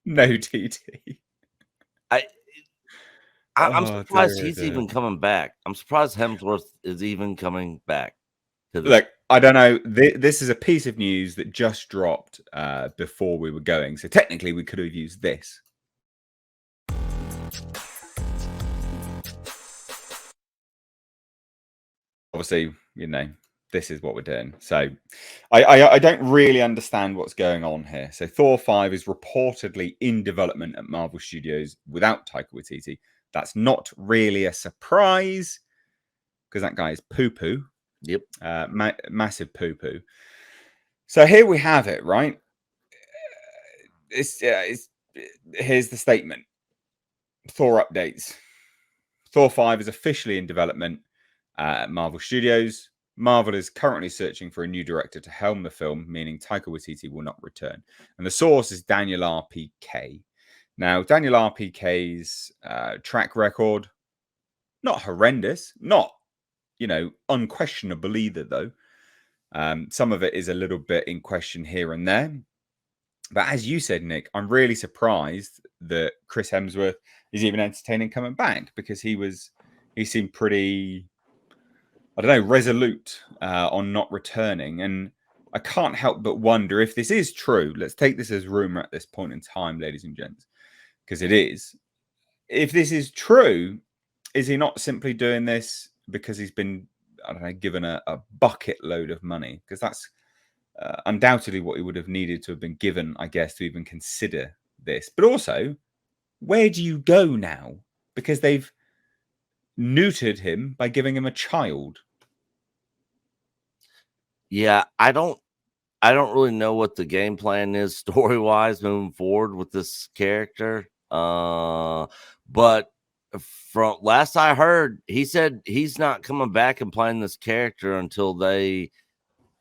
No TT. I'm Oh, surprised dear, he's dear. even coming back. I'm surprised Hemsworth is even coming back to this. Look, I don't know. This is a piece of news that just dropped before we were going. So technically, we could have used this. Obviously, this is what we're doing. So I don't really understand what's going on here. So Thor 5 is reportedly in development at Marvel Studios without Taika Waititi. That's not really a surprise because that guy is poo-poo. Yep. Massive poo-poo. So here we have it, right? Here's the statement. Thor updates. Thor 5 is officially in development at Marvel Studios. Marvel is currently searching for a new director to helm the film, meaning Taika Waititi will not return. And the source is Daniel RPK. Now, Daniel RPK's track record, not horrendous, not, unquestionable either, though. Some of it is a little bit in question here and there. But as you said, Nick, I'm really surprised that Chris Hemsworth is even entertaining coming back because he seemed pretty, I don't know, resolute on not returning. And I can't help but wonder if this is true. Let's take this as rumor at this point in time, ladies and gents, because it is. If this is true, is he not simply doing this because he's been, I don't know, given a bucket load of money? Because that's undoubtedly what he would have needed to have been given, I guess, to even consider this. But also, where do you go now? Because they've neutered him by giving him a child. Yeah, I don't really know what the game plan is story wise moving forward with this character. But from last I heard, he said he's not coming back and playing this character until they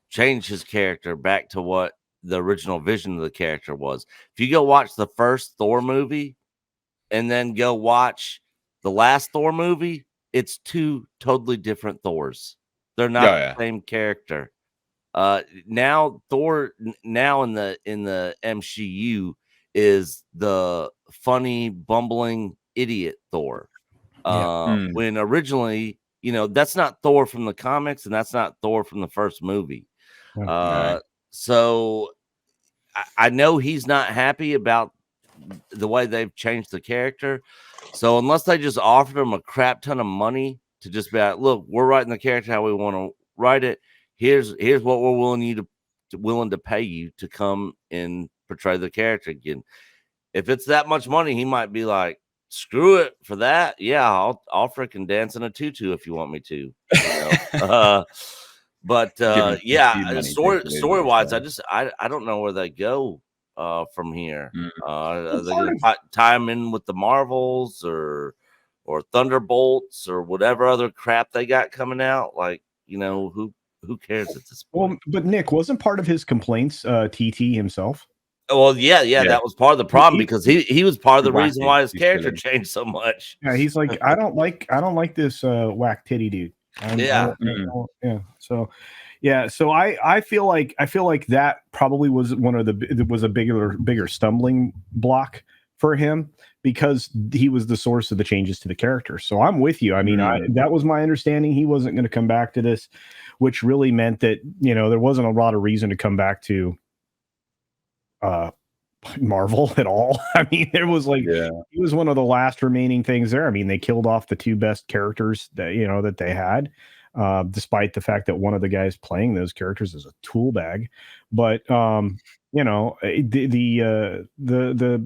change his character back to what the original vision of the character was. If you go watch the first Thor movie and then go watch the last Thor movie, it's two totally different Thors. They're not the same character. Now Thor now in the MCU is the funny bumbling idiot Thor. When originally, that's not Thor from the comics and that's not Thor from the first movie. So I know he's not happy about the way they've changed the character. So unless they just offered him a crap ton of money to just be like, look, we're writing the character how we want to write it. Here's what we're willing to pay you to come and portray the character again. If it's that much money, he might be like, screw it for that. Yeah, I'll freaking dance in a tutu if you want me to. But yeah, story wise, I don't know where they go from here. Are they going to tie him in with the Marvels or Thunderbolts or whatever other crap they got coming out? Like, who cares at this point? Well, but Nick, wasn't part of his complaints TT himself? Well, yeah, that was part of the problem because he was part of the reason why his character changed so much. Yeah, he's like, I don't like this whack titty dude. Yeah. So I feel like that probably was a bigger stumbling block for him because he was the source of the changes to the character. So I'm with you. I mean, that was my understanding. He wasn't going to come back to this, which really meant that, there wasn't a lot of reason to come back to Marvel at all. I mean, there was he was one of the last remaining things there. I mean, they killed off the two best characters that they had, despite the fact that one of the guys playing those characters is a tool bag. But the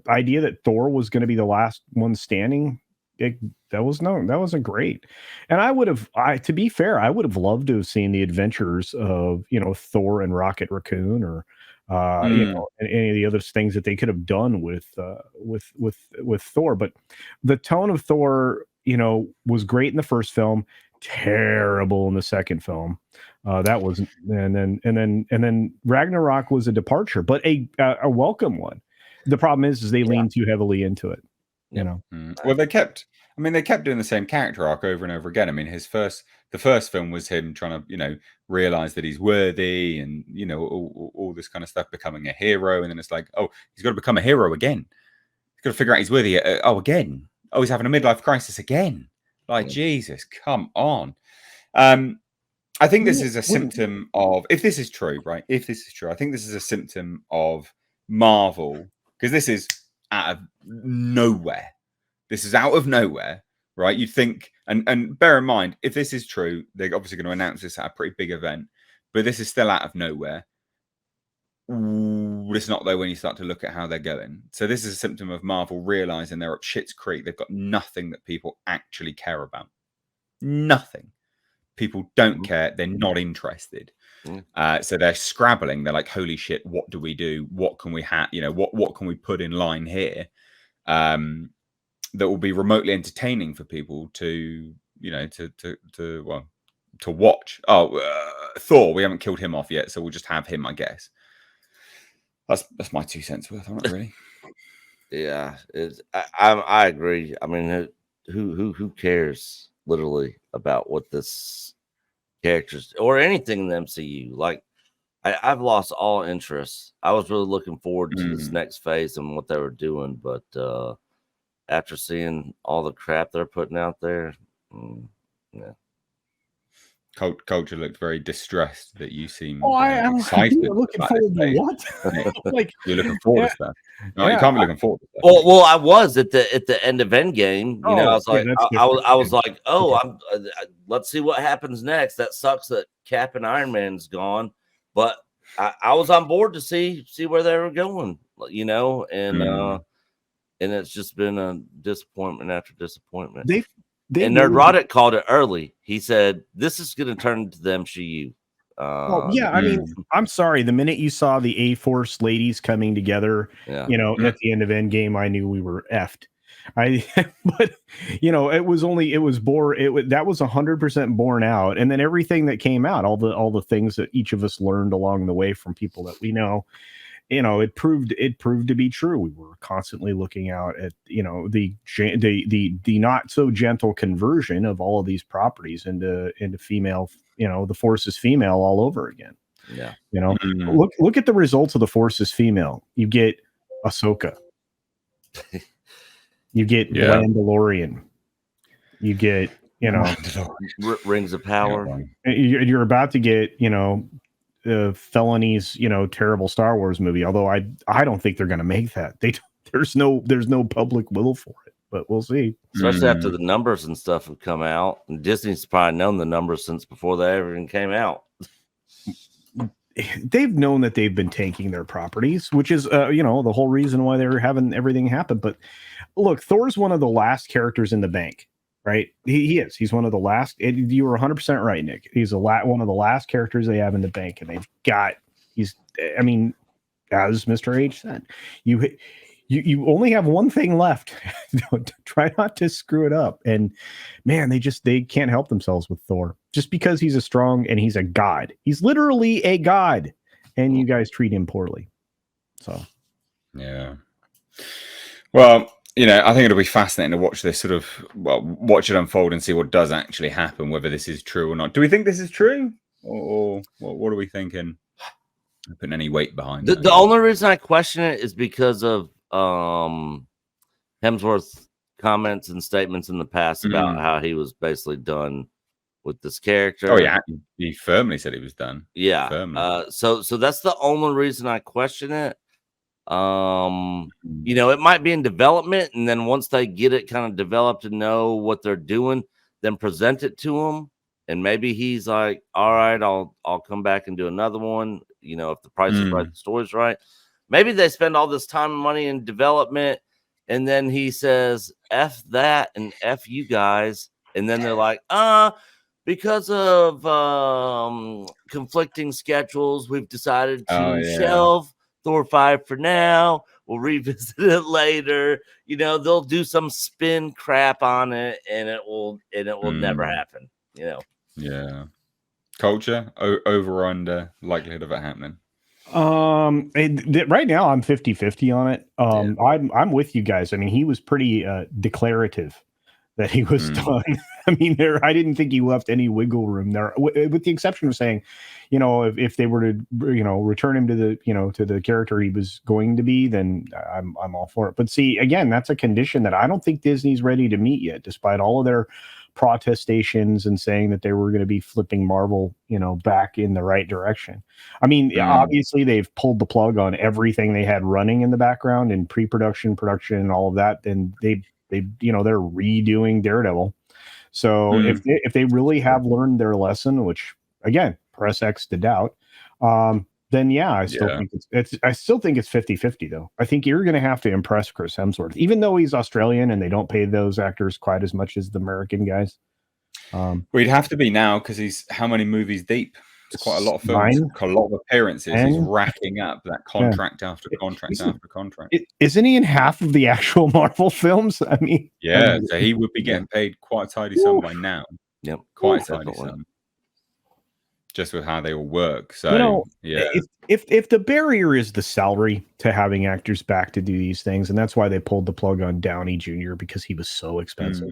idea that Thor was going to be the last one standing, that wasn't great. And to be fair, I would have loved to have seen the adventures of Thor and Rocket Raccoon or and any of the other things that they could have done with Thor. But the tone of Thor, was great in the first film, terrible in the second film. That was, and then Ragnarok was a departure, but a welcome one. The problem is they leaned too heavily into it. Well, they kept doing the same character arc over and over again. I mean, the first film was him trying to, realize that he's worthy and, all this kind of stuff, becoming a hero. And then it's like, oh, he's got to become a hero again. got to figure out he's worthy. Again. Oh, he's having a midlife crisis again. Like, Jesus, come on. I think this is a symptom of, if this is true, right? If this is true, I think this is a symptom of Marvel, because this is out of nowhere. This is out of nowhere, right? You'd think, and bear in mind, if this is true, they're obviously going to announce this at a pretty big event, but this is still out of nowhere. It's not though when you start to look at how they're going. So this is a symptom of Marvel realizing they're up shit's creek. They've got nothing that people actually care about. Nothing. People don't care. They're not interested. So they're scrabbling. They're like, holy shit, what do we do? What can we have? What can we put in line here that will be remotely entertaining for people to watch? Thor, we haven't killed him off yet, so we'll just have him, I guess. That's my 2 cents worth on it, really. Yeah, I agree. I mean, who cares literally about what this characters or anything in the MCU? Like, I've lost all interest. I was really looking forward to this next phase and what they were doing, but after seeing all the crap they're putting out there, yeah. Culture looked very distressed that you seem I'm excited. looking forward to what? Like, you're looking forward to stuff. No, you can't be looking forward to stuff. Well, I was at the end of Endgame. You know, I was like, I was like, I'm. Let's see what happens next. That sucks that Cap and Iron Man's gone, but I was on board to see where they were going. You know, and it's just been a disappointment after disappointment. And Nerdrotic called it early. He said, this is going to turn into the MCU. I mean, I'm sorry. The minute you saw the A-Force ladies coming together, at the end of Endgame, I knew we were effed. But that was 100% borne out. And then everything that came out, all the things that each of us learned along the way from people that we know, it proved to be true. We were constantly looking out at the not so gentle conversion of all of these properties into female. The Force is female all over again. Yeah. Look at the results of the Force is female. You get Ahsoka. You get Mandalorian. You get Rings of Power. You're about to get Felony's terrible Star Wars movie, although I don't think they're going to make that. There's no public will for it, but we'll see. Especially after the numbers and stuff have come out, and Disney's probably known the numbers since before they ever even came out. They've known that they've been tanking their properties, which is the whole reason why they're having everything happen. But look, Thor's one of the last characters in the bank. Right, he is. He's one of the last. You were 100% right, Nick. He's one of the last characters they have in the bank, and they've got. I mean, as Mr. H said, you only have one thing left. Try not to screw it up. And man, they can't help themselves with Thor just because he's a strong and he's a god. He's literally a god, and you guys treat him poorly. So, yeah. Well. I think it'll be fascinating to watch this watch it unfold and see what does actually happen, whether this is true or not. Do we think this is true? Or what are we thinking? Not putting any weight behind it. The only reason I question it is because of Hemsworth's comments and statements in the past about how he was basically done with this character. Oh, yeah. He firmly said he was done. Yeah. Firmly. So that's the only reason I question it. It might be in development, and then once they get it kind of developed and know what they're doing, then present it to him, and maybe he's like, all right, I'll come back and do another one, if the price is right, the story's right. Maybe they spend all this time and money in development, and then he says F that and F you guys, and then they're like, because of conflicting schedules, we've decided to shelve Thor 5 for now. We'll revisit it later. They'll do some spin crap on it, and it will never happen. Yeah. Culture over or under likelihood of it happening. Right now I'm 50-50 on it. I'm with you guys. I mean, he was pretty declarative that he was done. I mean, I didn't think he left any wiggle room there, with the exception of saying, if they were to, return him to the, to the character he was going to be, then I'm all for it. But see, again, that's a condition that I don't think Disney's ready to meet yet, despite all of their protestations and saying that they were going to be flipping Marvel, back in the right direction. I mean, obviously they've pulled the plug on everything they had running in the background in pre-production, production, and all of that. Then they're redoing Daredevil. So if they really have learned their lesson, which again, press X to doubt, then I still think I still think it's 50-50 though. I think you're going to have to impress Chris Hemsworth, even though he's Australian and they don't pay those actors quite as much as the American guys. We'd have to be now because he's how many movies deep? It's quite a lot of films, a lot of appearances. 10? He's racking up that contract after contract after contract. Isn't he in half of the actual Marvel films? I mean, so he would be getting paid quite a tidy sum by now. Yep, quite a tidy sum. Just with how they all work. So if the barrier is the salary to having actors back to do these things, and that's why they pulled the plug on Downey Jr. because he was so expensive.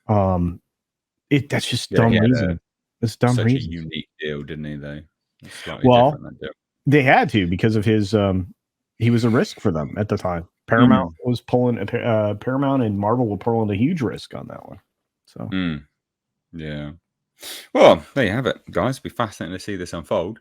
That's just dumb reason. It's dumb reason. A unique deal, didn't he? Though. Well, they had to because of his. He was a risk for them at the time. Paramount was pulling. Paramount and Marvel were pulling a huge risk on that one. So yeah. Well, there you have it, guys. It'll be fascinating to see this unfold.